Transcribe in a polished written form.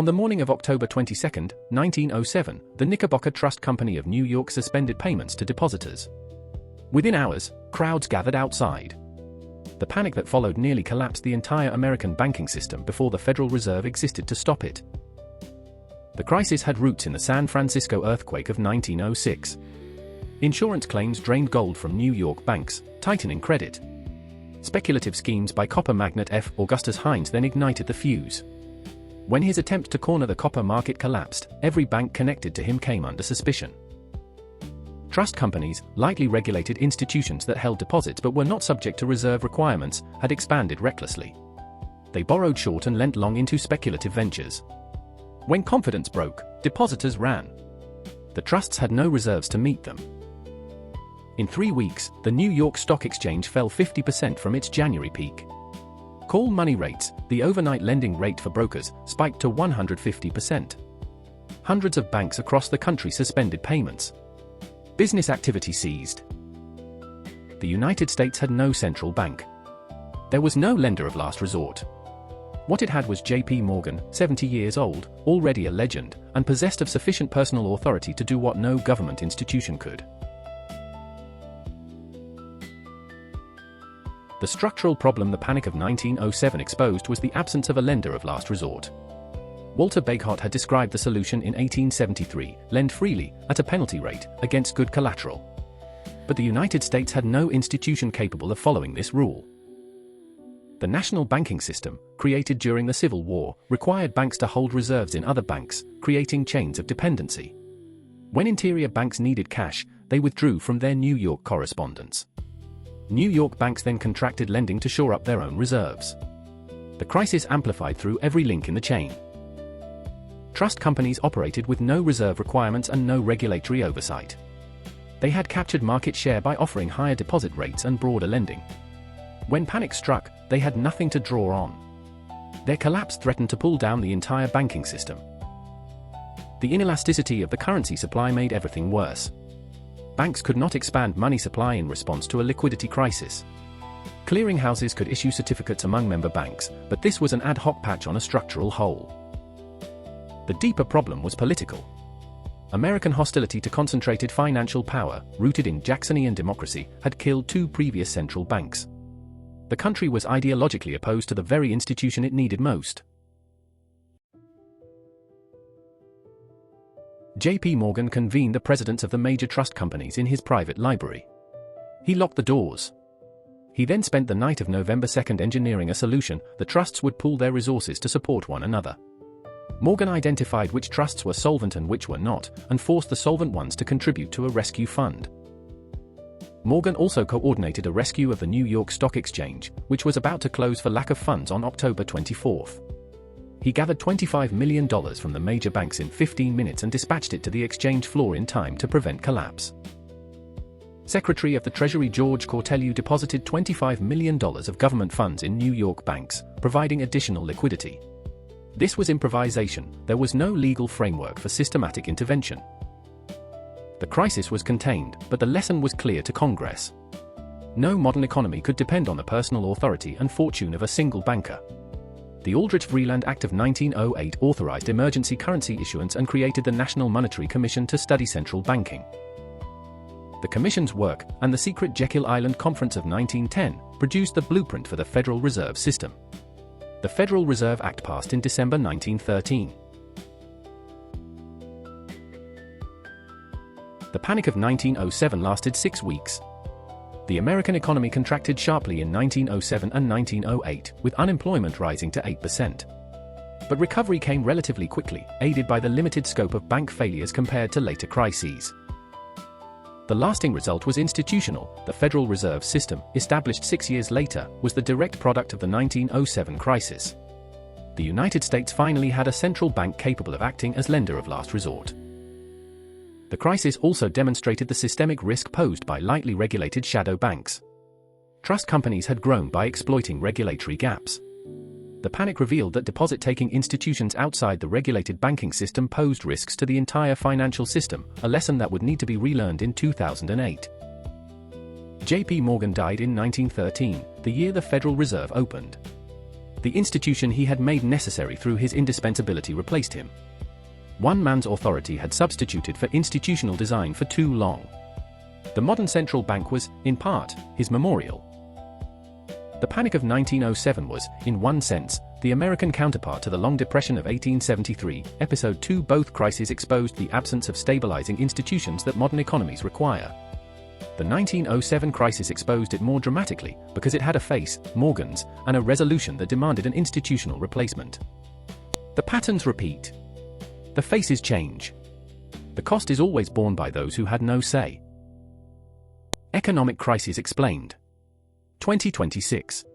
On the morning of October 22, 1907, the Knickerbocker Trust Company of New York suspended payments to depositors. Within hours, crowds gathered outside. The panic that followed nearly collapsed the entire American banking system before the Federal Reserve existed to stop it. The crisis had roots in the San Francisco earthquake of 1906. Insurance claims drained gold from New York banks, tightening credit. Speculative schemes by copper magnate F. Augustus Hines then ignited the fuse. When his attempt to corner the copper market collapsed, every bank connected to him came under suspicion. Trust companies, lightly regulated institutions that held deposits but were not subject to reserve requirements, had expanded recklessly. They borrowed short and lent long into speculative ventures. When confidence broke, depositors ran. The trusts had no reserves to meet them. In 3 weeks, the New York Stock Exchange fell 50% from its January peak. Call money rates, the overnight lending rate for brokers, spiked to 150%. Hundreds of banks across the country suspended payments. Business activity ceased. The United States had no central bank. There was no lender of last resort. What it had was J.P. Morgan, 70 years old, already a legend, and possessed of sufficient personal authority to do what no government institution could. The structural problem the Panic of 1907 exposed was the absence of a lender of last resort. Walter Bagehot had described the solution in 1873, lend freely, at a penalty rate, against good collateral. But the United States had no institution capable of following this rule. The national banking system, created during the Civil War, required banks to hold reserves in other banks, creating chains of dependency. When interior banks needed cash, they withdrew from their New York correspondents. New York banks then contracted lending to shore up their own reserves. The crisis amplified through every link in the chain. Trust companies operated with no reserve requirements and no regulatory oversight. They had captured market share by offering higher deposit rates and broader lending. When panic struck, they had nothing to draw on. Their collapse threatened to pull down the entire banking system. The inelasticity of the currency supply made everything worse. Banks could not expand money supply in response to a liquidity crisis. Clearinghouses could issue certificates among member banks, but this was an ad hoc patch on a structural hole. The deeper problem was political. American hostility to concentrated financial power, rooted in Jacksonian democracy, had killed 2 previous central banks. The country was ideologically opposed to the very institution it needed most. J.P. Morgan convened the presidents of the major trust companies in his private library. He locked the doors. He then spent the night of November 2 engineering a solution. The trusts would pool their resources to support one another. Morgan identified which trusts were solvent and which were not, and forced the solvent ones to contribute to a rescue fund. Morgan also coordinated a rescue of the New York Stock Exchange, which was about to close for lack of funds on October 24. He gathered $25 million from the major banks in 15 minutes and dispatched it to the exchange floor in time to prevent collapse. Secretary of the Treasury George Cortelyou deposited $25 million of government funds in New York banks, providing additional liquidity. This was improvisation. There was no legal framework for systematic intervention. The crisis was contained, but the lesson was clear to Congress. No modern economy could depend on the personal authority and fortune of a single banker. The Aldrich-Vreeland Act of 1908 authorized emergency currency issuance and created the National Monetary Commission to study central banking. The Commission's work, and the secret Jekyll Island Conference of 1910, produced the blueprint for the Federal Reserve System. The Federal Reserve Act passed in December 1913. The Panic of 1907 lasted 6 weeks. The American economy contracted sharply in 1907 and 1908, with unemployment rising to 8%. But recovery came relatively quickly, aided by the limited scope of bank failures compared to later crises. The lasting result was institutional. The Federal Reserve System, established 6 years later, was the direct product of the 1907 crisis. The United States finally had a central bank capable of acting as lender of last resort. The crisis also demonstrated the systemic risk posed by lightly regulated shadow banks. Trust companies had grown by exploiting regulatory gaps. The panic revealed that deposit-taking institutions outside the regulated banking system posed risks to the entire financial system, a lesson that would need to be relearned in 2008. J.P. Morgan died in 1913, the year the Federal Reserve opened. The institution he had made necessary through his indispensability replaced him. One man's authority had substituted for institutional design for too long. The modern central bank was, in part, his memorial. The Panic of 1907 was, in one sense, the American counterpart to the Long Depression of 1873. Episode 2. Both crises exposed the absence of stabilizing institutions that modern economies require. The 1907 crisis exposed it more dramatically because it had a face, Morgan's, and a resolution that demanded an institutional replacement. The patterns repeat. The faces change. The cost is always borne by those who had no say. Economic Crisis Explained. 2026.